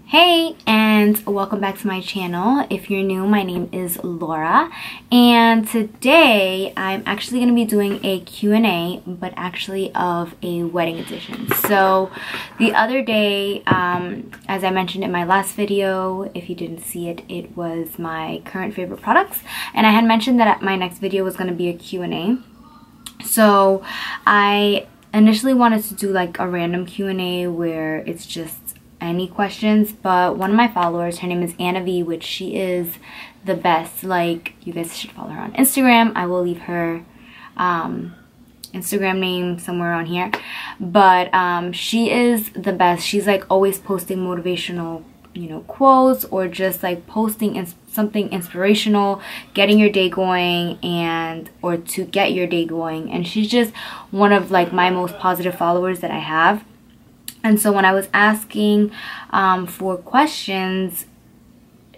Hey, and welcome back to my channel. If you're new, my name is Laura, and today I'm actually going to be doing a Q&A, but actually of a wedding edition. So the other day, as I mentioned in my last video, if you didn't see it, it was my current favorite products, and I had mentioned that my next video was going to be a Q&A. So I initially wanted to do like a random Q&A where it's just any questions, but one of my followers, her name is Anna V, which she is the best. Like, you guys should follow her on Instagram. I will leave her Instagram name somewhere on here, but she is the best. She's like always posting motivational, you know, quotes, or just like posting something inspirational, getting your day going, and or to get your day going. And she's just one of like my most positive followers that I have. And so when I was asking for questions,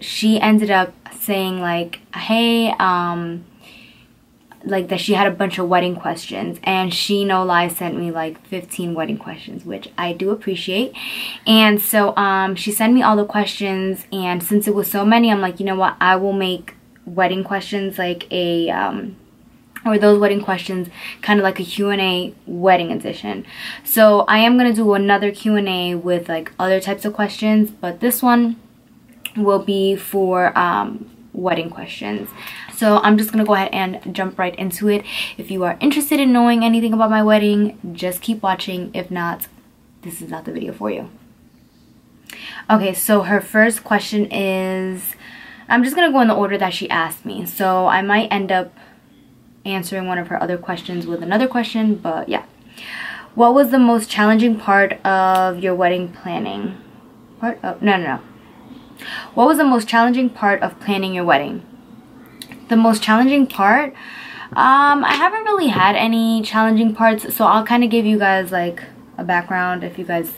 she ended up saying like, hey, like that she had a bunch of wedding questions, and she, no lie, sent me like 15 wedding questions, which I do appreciate. And so she sent me all the questions, and since it was so many, I'm like, you know what, I will make wedding questions like a or those wedding questions kind of like a Q&A wedding edition. So I am going to do another Q&A with like other types of questions, but this one will be for wedding questions. So I'm just going to go ahead and jump right into it. If you are interested in knowing anything about my wedding, just keep watching. If not, this is not the video for you. Okay, so her first question is, I'm just going to go in the order that she asked me. So I might end up answering one of her other questions with another question, but yeah. What was the most challenging part of your wedding planning? No. What was the most challenging part of planning your wedding? The most challenging part? I haven't really had any challenging parts, so I'll kind of give you guys like a background if you guys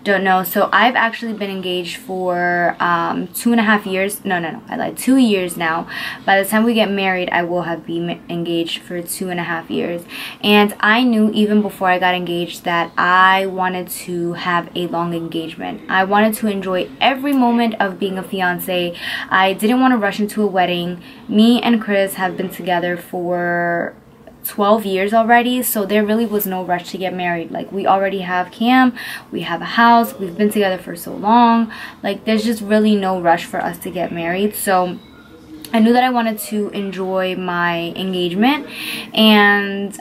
don't know. So I've actually been engaged for 2.5 years. No, I lied, 2 years now. By the time we get married, I will have been engaged for 2.5 years. And I knew even before I got engaged that I wanted to have a long engagement. I wanted to enjoy every moment of being a fiance. I didn't want to rush into a wedding. Me and Chris have been together for 12 years already, so there really was no rush to get married. Like, we already have Cam, we have a house, we've been together for so long. Like, there's just really no rush for us to get married. So I knew that I wanted to enjoy my engagement, and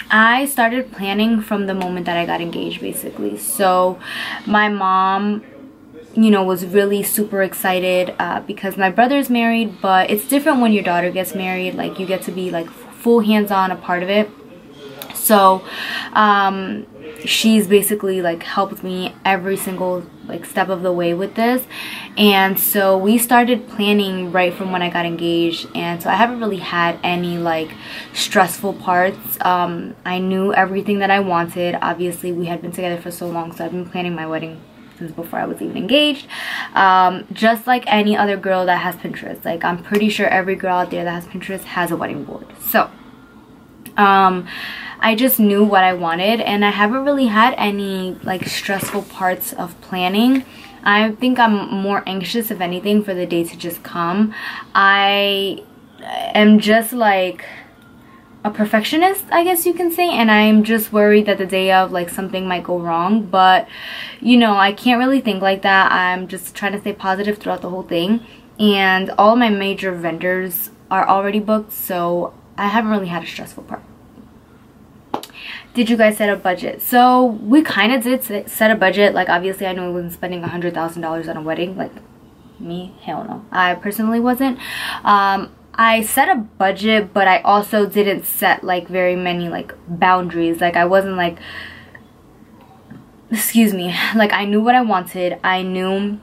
I started planning from the moment that I got engaged, basically. So my mom, you know, was really super excited because my brother's married, but it's different when your daughter gets married. Like, you get to be like full hands-on a part of it. So she's basically like helped me every single like step of the way with this. And so we started planning right from when I got engaged, and so I haven't really had any like stressful parts. I knew everything that I wanted. Obviously, we had been together for so long, so I've been planning my wedding since before I was even engaged. Just like any other girl that has Pinterest. Like, I'm pretty sure every girl out there that has Pinterest has a wedding board. So I just knew what I wanted, and I haven't really had any like stressful parts of planning. I think I'm more anxious, if anything, for the day to just come. I am just like a perfectionist, I guess you can say, and I'm just worried that the day of like something might go wrong. But you know, I can't really think like that. I'm just trying to stay positive throughout the whole thing, and all my major vendors are already booked, so I haven't really had a stressful part. Did you guys set a budget? So we kind of did set a budget. Like, obviously I know I wasn't spending $100,000 on a wedding. Like, me, hell no, I personally wasn't. I set a budget, but I also didn't set like very many like boundaries. Like, I wasn't like, excuse me, like I knew what I wanted. I knew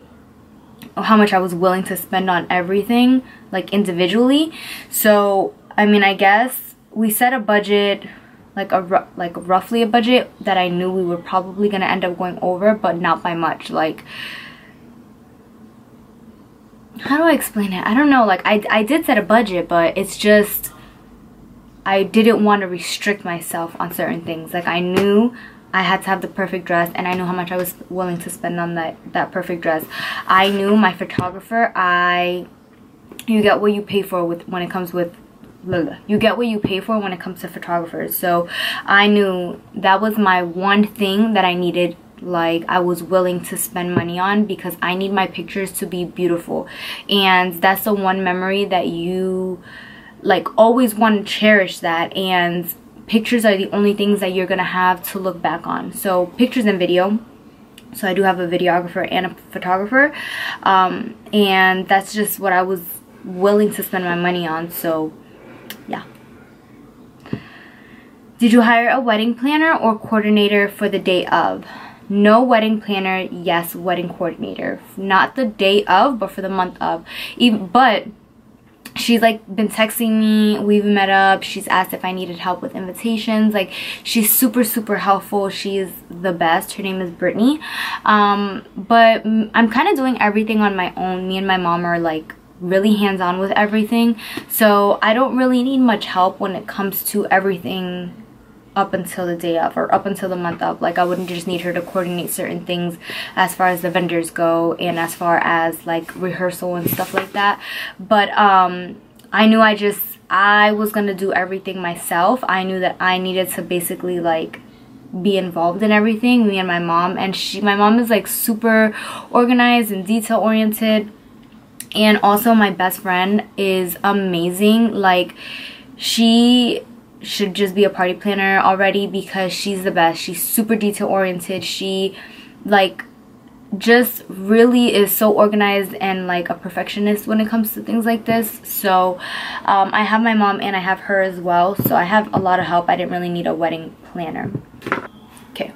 how much I was willing to spend on everything, like individually. So I mean, I guess we set a budget, like roughly a budget that I knew we were probably gonna end up going over, but not by much. Like, how do I explain it? I don't know. Like, I did set a budget, but it's just I didn't want to restrict myself on certain things. Like, I knew I had to have the perfect dress, and I knew how much I was willing to spend on that perfect dress. I knew my photographer, you get what you pay for when it comes to photographers. So I knew that was my one thing that I needed, like I was willing to spend money on, because I need my pictures to be beautiful. And that's the one memory that you like always want to cherish that, and pictures are the only things that you're gonna have to look back on. So pictures and video. So I do have a videographer and a photographer, and that's just what I was willing to spend my money on. So yeah. Did you hire a wedding planner or coordinator for the day of? No wedding planner, yes wedding coordinator. Not the day of, but for the month of. But she's like been texting me, we've met up, she's asked if I needed help with invitations. Like, she's super helpful. She is the best. Her name is Brittany. But I'm kind of doing everything on my own. Me and my mom are like really hands-on with everything, so I don't really need much help when it comes to everything up until the day of, or up until the month of. Like, I wouldn't just need her to coordinate certain things as far as the vendors go, and as far as like rehearsal and stuff like that. But I knew I was gonna do everything myself. I knew that I needed to basically like be involved in everything, me and my mom. And my mom is like super organized and detail oriented, and also my best friend is amazing. Like, she should just be a party planner already, because she's the best. She's super detail oriented. She like just really is so organized and like a perfectionist when it comes to things like this. So I have my mom and I have her as well, so I have a lot of help. I didn't really need a wedding planner. Okay,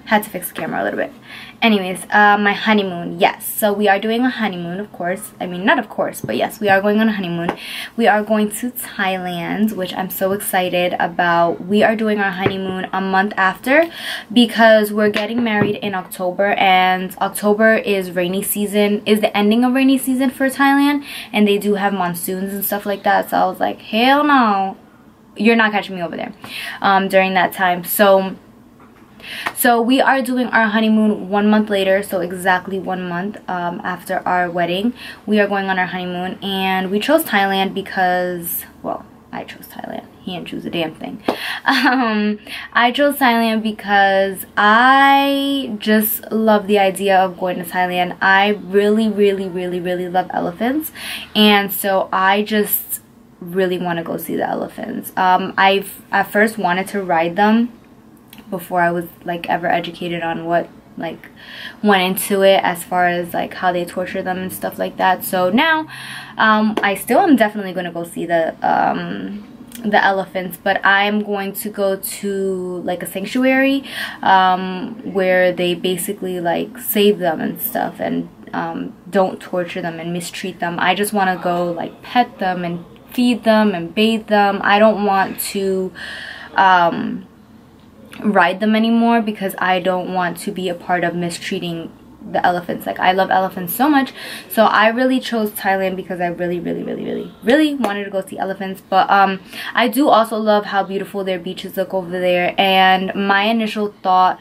had to fix the camera a little bit. Anyways, my honeymoon, yes. So we are doing a honeymoon, of course. I mean, not of course, but yes, we are going on a honeymoon. We are going to Thailand, which I'm so excited about. We are doing our honeymoon a month after, because we're getting married in October, and October is rainy season, is the ending of rainy season for Thailand, and they do have monsoons and stuff like that. So I was like, hell no, you're not catching me over there during that time. So we are doing our honeymoon 1 month later, so exactly 1 month after our wedding. We are going on our honeymoon, and we chose Thailand because, well, I chose Thailand. He didn't choose a damn thing. I chose Thailand because I just love the idea of going to Thailand. I really love elephants, and so I just really want to go see the elephants. I've at first wanted to ride them before I was like ever educated on what like went into it, as far as like how they torture them and stuff like that. So now I still am definitely going to go see the elephants, but I'm going to go to like a sanctuary where they basically like save them and stuff, and don't torture them and mistreat them. I just want to go like pet them and feed them and bathe them. I don't want to ride them anymore, because I don't want to be a part of mistreating the elephants. Like, I love elephants so much. So I really chose Thailand because I really wanted to go see elephants. But I do also love how beautiful their beaches look over there. And my initial thought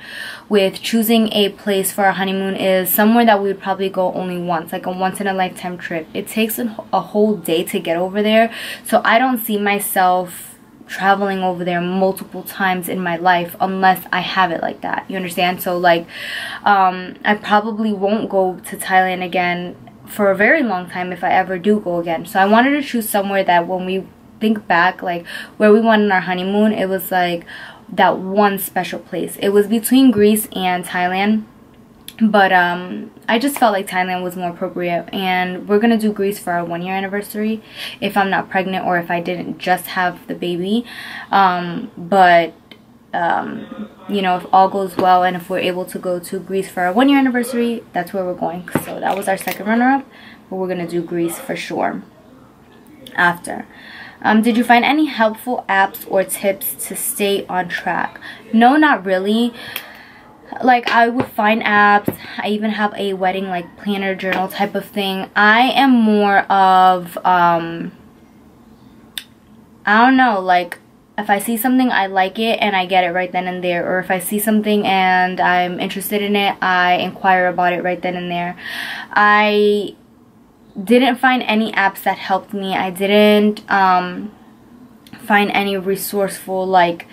with choosing a place for our honeymoon is somewhere that we would probably go only once, like a once-in-a-lifetime trip. It takes a whole day to get over there, so I don't see myself traveling over there multiple times in my life unless I have it like that. You understand? So like I probably won't go to Thailand again for a very long time if I ever do go again. So I wanted to choose somewhere that when we think back, like where we went on our honeymoon, it was like that one special place. It was between Greece and Thailand, but I just felt like Thailand was more appropriate, and we're gonna do Greece for our 1-year anniversary if I'm not pregnant or if I didn't just have the baby. But you know, if all goes well and if we're able to go to Greece for our 1-year anniversary, that's where we're going. So that was our second runner-up, but we're gonna do Greece for sure after. Did you find any helpful apps or tips to stay on track? No, not really. Like, I would find apps. I even have a wedding like planner journal type of thing. I am more of I don't know, like if I see something, I like it and I get it right then and there. Or if I see something and I'm interested in it, I inquire about it right then and there. I didn't find any apps that helped me. I didn't find any resourceful like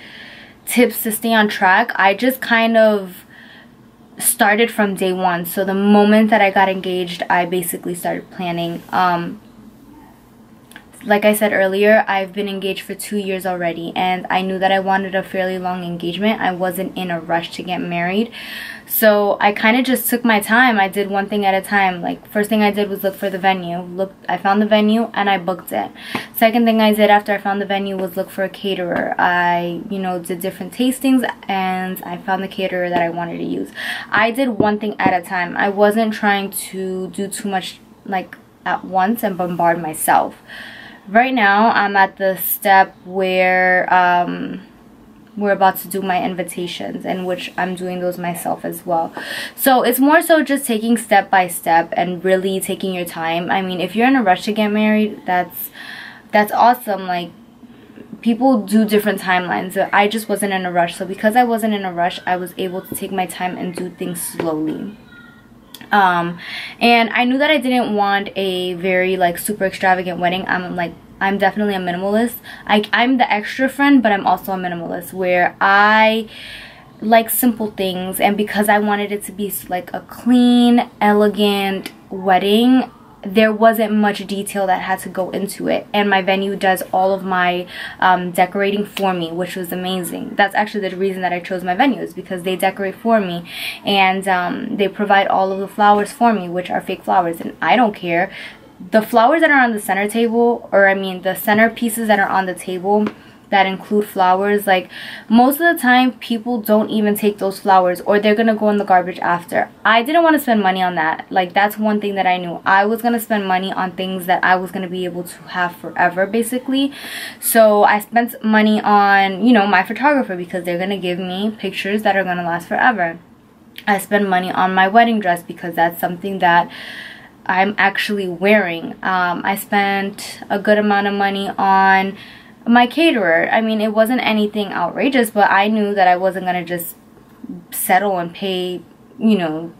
tips to stay on track. I just kind of started from day one. So the moment that I got engaged, I basically started planning. Like I said earlier, I've been engaged for 2 years already, and I knew that I wanted a fairly long engagement. I wasn't in a rush to get married. So I kind of just took my time. I did one thing at a time. Like, first thing I did was look for the venue. I found the venue and I booked it. Second thing I did after I found the venue was look for a caterer. I, did different tastings and I found the caterer that I wanted to use. I did one thing at a time. I wasn't trying to do too much like at once and bombard myself. Right now, I'm at the step where we're about to do my invitations, in which I'm doing those myself as well. So it's more so just taking step by step and really taking your time. I mean, if you're in a rush to get married, that's awesome. Like, people do different timelines. I just wasn't in a rush. So because I wasn't in a rush, I was able to take my time and do things slowly. And I knew that I didn't want a very like super extravagant wedding. I'm definitely a minimalist. I'm the extra friend, but I'm also a minimalist, where I like simple things. And because I wanted it to be like a clean, elegant wedding, there wasn't much detail that had to go into it, and my venue does all of my decorating for me, which was amazing. That's actually the reason that I chose my venue, is because they decorate for me, and they provide all of the flowers for me, which are fake flowers, and I don't care. The flowers that are on the center table, or I mean the center pieces that are on the table that include flowers, like, most of the time people don't even take those flowers, or they're gonna go in the garbage after. I didn't want to spend money on that. Like, that's one thing that I knew. I was gonna spend money on things that I was gonna be able to have forever, basically. So I spent money on, my photographer, because they're gonna give me pictures that are gonna last forever. I spent money on my wedding dress, because that's something that I'm actually wearing. I spent a good amount of money on my caterer. I mean, it wasn't anything outrageous, but I knew that I wasn't gonna just settle and pay,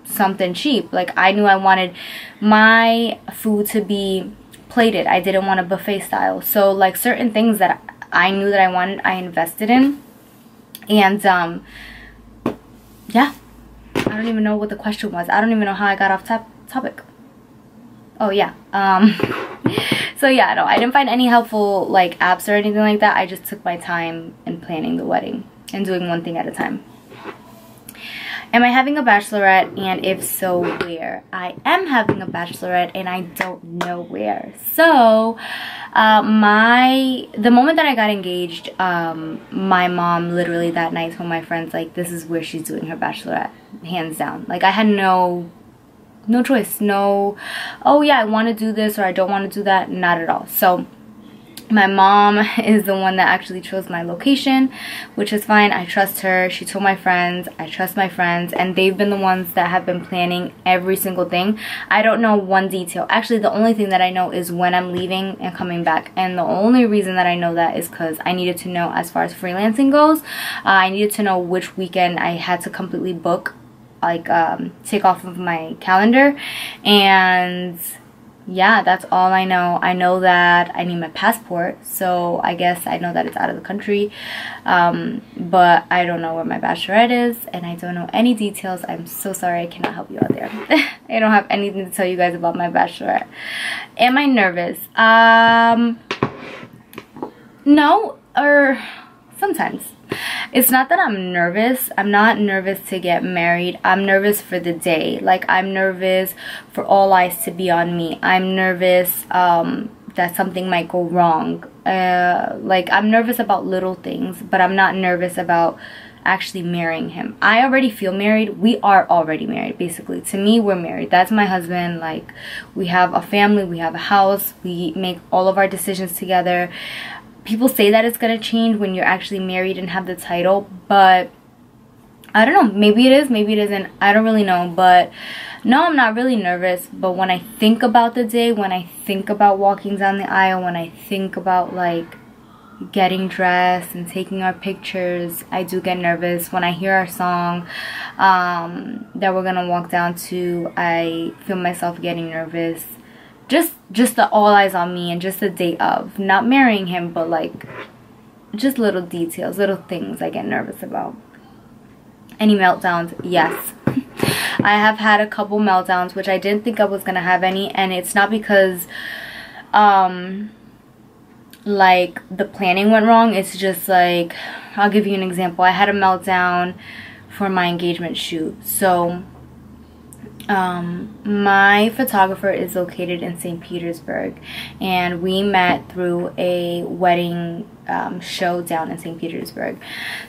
something cheap. Like, I knew I wanted my food to be plated. I didn't want a buffet style. So, like, certain things that I knew that I wanted, I invested in. And yeah, I don't even know what the question was. I don't even know how I got off topic. Oh yeah. So yeah, no, I didn't find any helpful like apps or anything like that. I just took my time in planning the wedding and doing one thing at a time. Am I having a bachelorette, and if so, where? I am having a bachelorette, and I don't know where. So the moment that I got engaged, my mom literally that night told my friends, like, this is where she's doing her bachelorette, hands down. Like, I had no choice. No, oh yeah, I want to do this or I don't want to do that. Not at all. So my mom is the one that actually chose my location, which is fine. I trust her. She told my friends. I trust my friends, and they've been the ones that have been planning every single thing. I don't know one detail. Actually, the only thing that I know is when I'm leaving and coming back, and the only reason that I know that is because I needed to know, as far as freelancing goes, I needed to know which weekend I had to completely book, like take off of my calendar. And yeah, that's all I know. I know that I need my passport, so I guess I know that it's out of the country, but I don't know where my bachelorette is, and I don't know any details. I'm so sorry, I cannot help you out there. I don't have anything to tell you guys about my bachelorette. Am I nervous? No, or sometimes. It's not that I'm nervous. I'm not nervous to get married. I'm nervous for the day. Like, I'm nervous for all eyes to be on me. I'm nervous that something might go wrong. Like, I'm nervous about little things, but I'm not nervous about actually marrying him. I already feel married. We are already married, basically. To me, we're married. That's my husband. Like, we have a family. We have a house. We make all of our decisions together. People say that it's gonna change when you're actually married and have the title, but I don't know. Maybe it is, maybe it isn't. I don't really know. But no, I'm not really nervous. But when I think about the day, when I think about walking down the aisle, when I think about like getting dressed and taking our pictures, I do get nervous. When I hear our song that we're gonna walk down to, I feel myself getting nervous. Just the all eyes on me and just the day of, not marrying him, but like just little details, little things I get nervous about. Any meltdowns? Yes. I have had a couple meltdowns, which I didn't think I was gonna have any, and it's not because like the planning went wrong. It's just like, I'll give you an example. I had a meltdown for my engagement shoot. So my photographer is located in St. Petersburg, and we met through a wedding show down in St. Petersburg.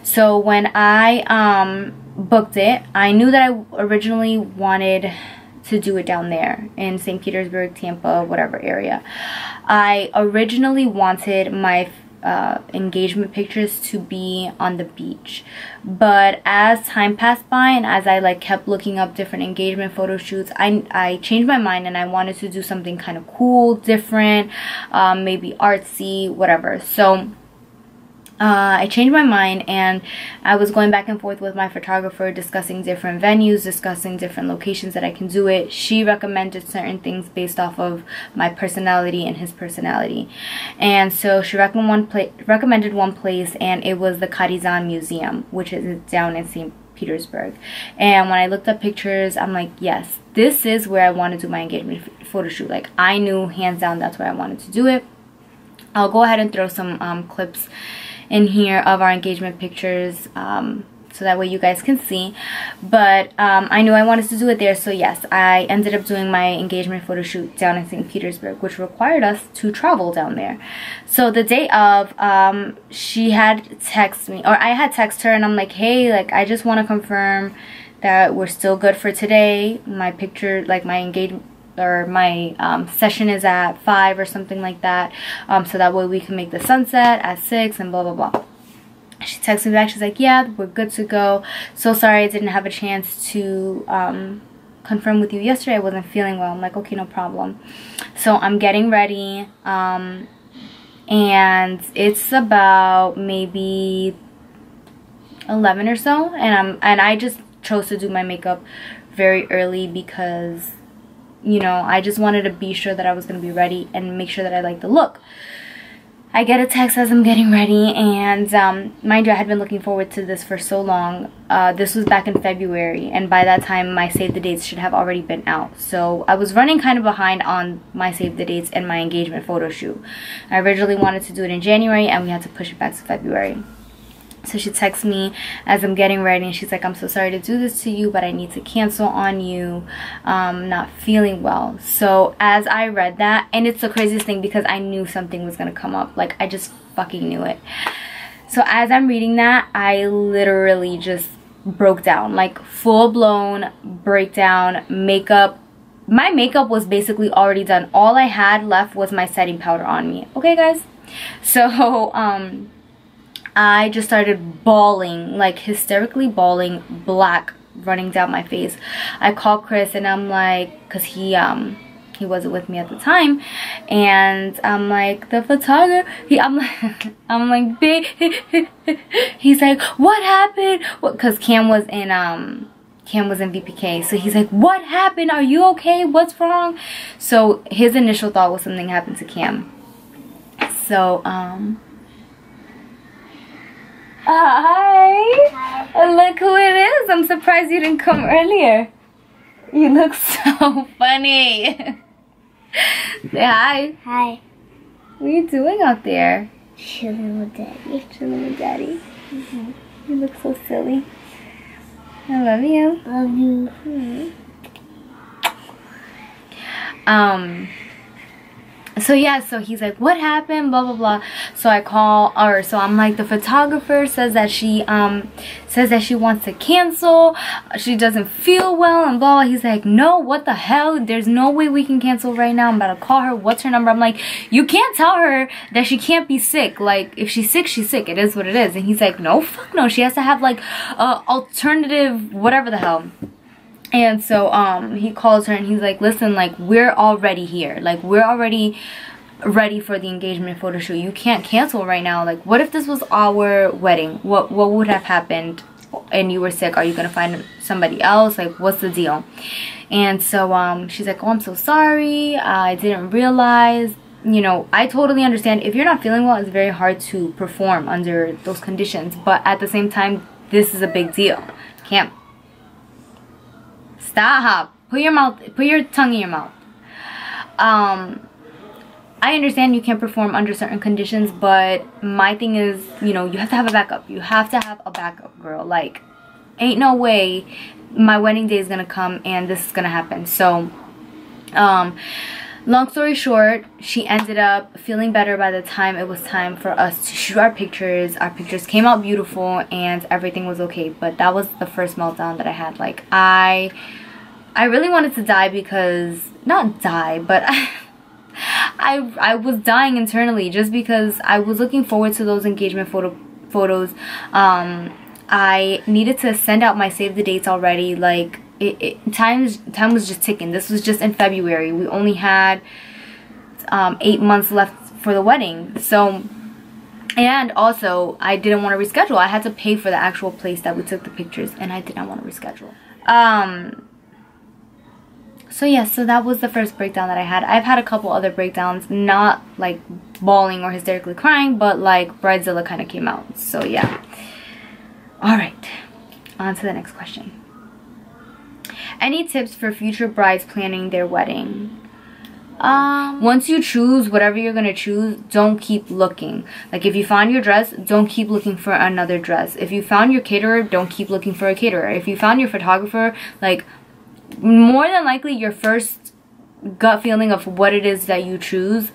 So when I booked it, I knew that I originally wanted to do it down there in St. Petersburg, Tampa, whatever area. I originally wanted my engagement pictures to be on the beach, but as time passed by and as I like kept looking up different engagement photo shoots, I changed my mind and I wanted to do something kind of cool, different, maybe artsy, whatever. So I changed my mind, and I was going back and forth with my photographer, discussing different venues, discussing different locations that I can do it. She recommended certain things based off of my personality and his personality, and so she recommended one place, and it was the Karizan Museum, which is down in St. Petersburg. And when I looked up pictures, I'm like, yes, this is where I want to do my engagement photo shoot. Like, I knew hands down that's where I wanted to do it. I'll go ahead and throw some clips in here of our engagement pictures, so that way you guys can see. But I knew I wanted to do it there, so yes, I ended up doing my engagement photo shoot down in St. Petersburg, which required us to travel down there. So the day of, she had texted me, or I had texted her, and I'm like, hey, like, I just want to confirm that we're still good for today. My picture, like my engagement or my session is at 5 or something like that, so that way we can make the sunset at 6 and blah blah blah. She texted me back, she's like, yeah, we're good to go. So sorry I didn't have a chance to confirm with you yesterday. I wasn't feeling well. I'm like, okay, no problem. So I'm getting ready, and it's about maybe 11 or so, and I just chose to do my makeup very early because, you know, I just wanted to be sure that I was going to be ready and make sure that I liked the look. I get a text as I'm getting ready, and mind you, I had been looking forward to this for so long. This was back in February, and by that time my save the dates should have already been out. So I was running kind of behind on my save the dates and my engagement photo shoot. I originally wanted to do it in January, and we had to push it back to February. So she texts me as I'm getting ready, and she's like, I'm so sorry to do this to you, but I need to cancel on you. Not feeling well. So as I read that, and it's the craziest thing because I knew something was going to come up. Like, I just fucking knew it. So as I'm reading that, I literally just broke down. Like, full-blown breakdown. Makeup. My makeup was basically already done. All I had left was my setting powder on me. Okay, guys? So, I just started bawling, like hysterically bawling, black running down my face. I called Chris, and I'm like, because he wasn't with me at the time, and I'm like, the photographer, I'm like, babe, he's like, what happened? Because Cam was in VPK, so he's like, what happened? Are you okay? What's wrong? So his initial thought was something happened to Cam. So hi. Hi. Look who it is. I'm surprised you didn't come earlier. You look so funny. Say hi. Hi. What are you doing out there? Chilling with Daddy. Chilling with Daddy. Mm-hmm. You look so silly. I love you. Love you. Mm-hmm. So yeah, so he's like, what happened, blah blah blah. So I call, or so I'm like, the photographer says that she wants to cancel, she doesn't feel well and blah blah. He's like, no, what the hell, there's no way we can cancel right now. I'm about to call her. What's her number? I'm like, you can't tell her that she can't be sick. Like, if she's sick, she's sick. It is what it is. And he's like, no, fuck no, she has to have like alternative whatever the hell. And so he calls her, and he's like, listen, like, we're already here, like, we're already ready for the engagement photo shoot. You can't cancel right now. Like, what if this was our wedding? What would have happened? And you were sick? Are you gonna find somebody else? Like, what's the deal? And so she's like, oh, I'm so sorry, I didn't realize. You know, I totally understand. If you're not feeling well, it's very hard to perform under those conditions, but at the same time, this is a big deal. Can't stop. Put your tongue in your mouth. I understand you can't perform under certain conditions, but my thing is, you know, you have to have a backup. You have to have a backup, girl. Like, ain't no way my wedding day is gonna come and this is gonna happen. So, long story short, she ended up feeling better by the time it was time for us to shoot our pictures. Our pictures came out beautiful and everything was okay. But that was the first meltdown that I had. Like, I really wanted to die because, not die, but I was dying internally just because I was looking forward to those engagement photos. I needed to send out my save the dates already. Like, time was just ticking. This was just in February. We only had 8 months left for the wedding. So, and also I didn't want to reschedule. I had to pay for the actual place that we took the pictures, and I did not want to reschedule. So yeah, so that was the first breakdown that I had. I've had a couple other breakdowns, not like bawling or hysterically crying, but like Bridezilla kind of came out. So yeah. Alright, on to the next question. Any tips for future brides planning their wedding? Once you choose whatever you're gonna choose, don't keep looking. Like, if you found your dress, don't keep looking for another dress. If you found your caterer, don't keep looking for a caterer. If you found your photographer, like, more than likely your first gut feeling of what it is that you choose,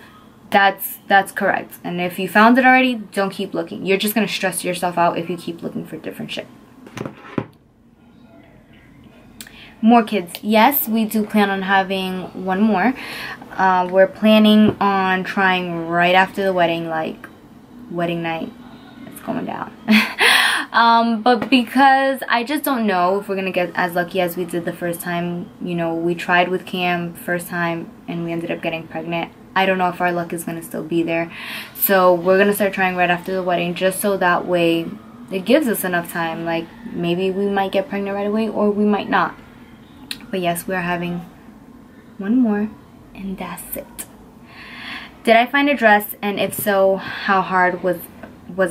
that's correct. And if you found it already, don't keep looking. You're just gonna stress yourself out if you keep looking for different shit. More kids. Yes, we do plan on having one more. We're planning on trying right after the wedding, like wedding night. It's going down. But because I just don't know if we're gonna get as lucky as we did the first time. You know, we tried with Cam first time and we ended up getting pregnant. I don't know if our luck is gonna still be there. So we're gonna start trying right after the wedding, just so that way it gives us enough time. Like, maybe we might get pregnant right away or we might not. But yes, we are having one more, and that's it. Did I find a dress, and if so, how hard was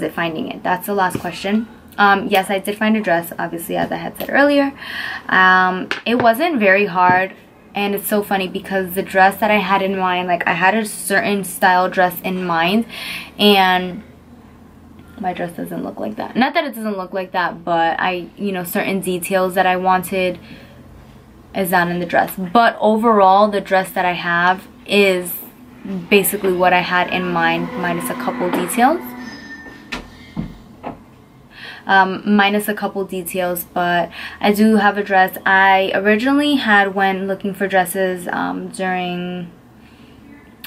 it finding it? That's the last question. Yes, I did find a dress, obviously, as I had said earlier. It wasn't very hard, and it's so funny because the dress that I had in mind, like, I had a certain style dress in mind, and my dress doesn't look like that. Not that it doesn't look like that, but you know, certain details that I wanted is not in the dress. But overall, the dress that I have is basically what I had in mind, minus a couple details. But I do have a dress. I originally had, when looking for dresses, during,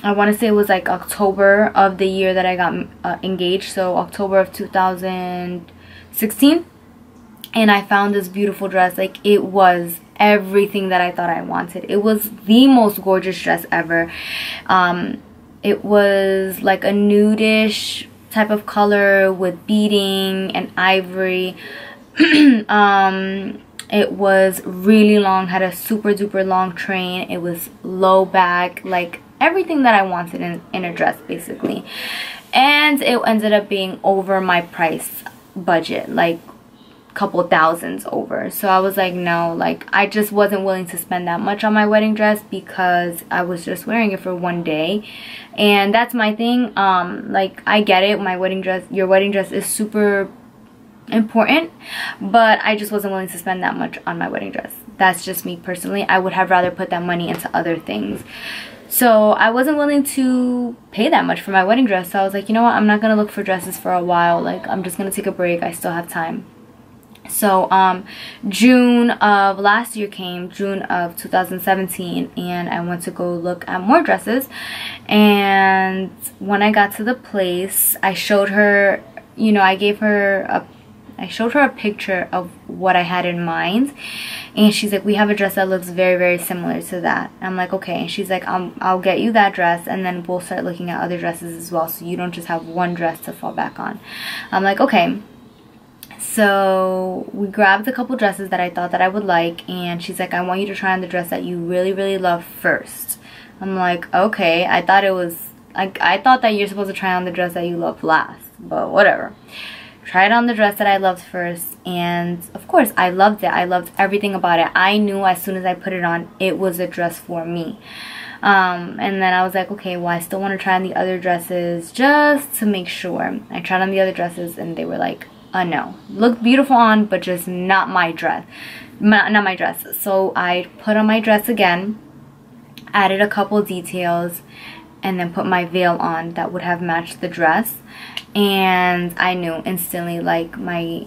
I want to say it was like October of the year that I got engaged, so October of 2016, and I found this beautiful dress. Like, it was everything that I thought I wanted. It was the most gorgeous dress ever. It was like a nudish type of color with beading and ivory. It was really long, had a super duper long train. It was low back, like everything that I wanted in a dress, basically. And it ended up being over my price budget, like couple thousands over. So I was like, no, like, I just wasn't willing to spend that much on my wedding dress because I was just wearing it for one day. And that's my thing. Like, I get it, my wedding dress, your wedding dress is super important, but I just wasn't willing to spend that much on my wedding dress. That's just me personally. I would have rather put that money into other things. So I wasn't willing to pay that much for my wedding dress. So I was like, you know what, I'm not gonna look for dresses for a while. Like, I'm just gonna take a break. I still have time. So June of last year came, June of 2017, and I went to go look at more dresses. And when I got to the place, I showed her, you know, I gave her I showed her a picture of what I had in mind, and she's like, we have a dress that looks very, very similar to that. I'm like, okay. And she's like, I'll get you that dress, and then we'll start looking at other dresses as well, so you don't just have one dress to fall back on. I'm like, okay. So we grabbed a couple dresses that I thought that I would like, and she's like, I want you to try on the dress that you really, really love first. I'm like, okay. I thought that you're supposed to try on the dress that you love last, but whatever. Tried on the dress that I loved first, and of course I loved it. I loved everything about it. I knew as soon as I put it on, it was a dress for me. And then I was like, okay, well, I still want to try on the other dresses just to make sure. I tried on the other dresses, and they were like, no, look beautiful on, but just not my dress. Not my dress. So I put on my dress again, added a couple details, and then put my veil on that would have matched the dress. And I knew instantly, like, my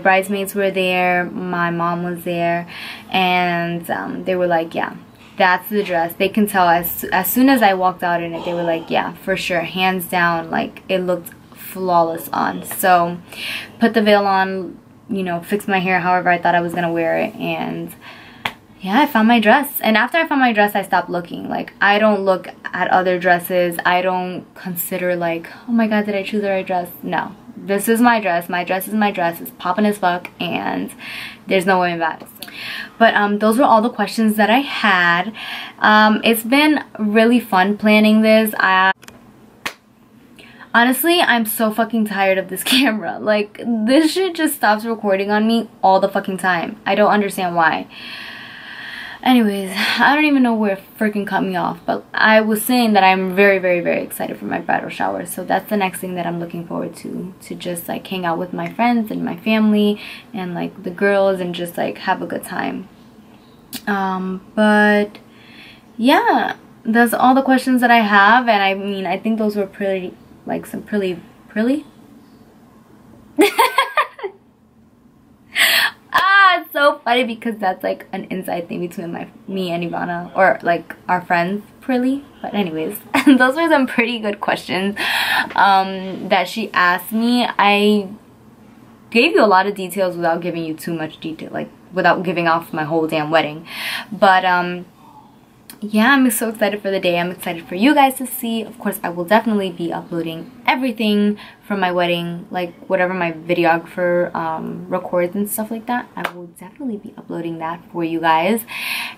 bridesmaids were there, my mom was there, and they were like, yeah, that's the dress. They can tell as soon as I walked out in it, they were like, yeah, for sure, hands down, like, it looked flawless on. So put the veil on, you know, fixed my hair however I thought I was gonna wear it, and yeah, I found my dress. And after I found my dress, I stopped looking. Like, I don't look at other dresses. I don't consider like, oh my god, did I choose the right dress? No, this is my dress. My dress is my dress. It's popping as fuck, and there's no way back. But those were all the questions that I had. It's been really fun planning this. Honestly, I'm so fucking tired of this camera. Like, this shit just stops recording on me all the fucking time. I don't understand why. Anyways, I don't even know where it freaking cut me off, but I was saying that I'm very, very, very excited for my bridal shower. So that's the next thing that I'm looking forward to just like hang out with my friends and my family and like the girls and just like have a good time. But yeah, that's all the questions that I have, and I mean, I think those were pretty, like, some pretty it's so funny because that's like an inside thing between me and Ivana, or like our friends, Prilly. But anyways, those were some pretty good questions that she asked me. I gave you a lot of details without giving you too much detail, like without giving off my whole damn wedding. But yeah, I'm so excited for the day. I'm excited for you guys to see. Of course, I will definitely be uploading everything from my wedding, like whatever my videographer records and stuff like that. I will definitely be uploading that for you guys.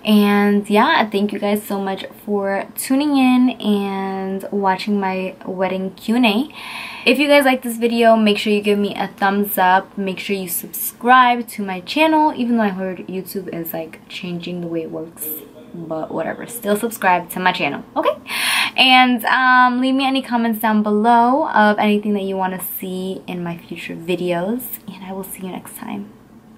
And yeah, thank you guys so much for tuning in and watching my wedding Q&A. If you guys like this video, make sure you give me a thumbs up. Make sure you subscribe to my channel, even though I heard YouTube is like changing the way it works. But whatever, still subscribe to my channel, okay? And leave me any comments down below of anything that you want to see in my future videos, and I will see you next time.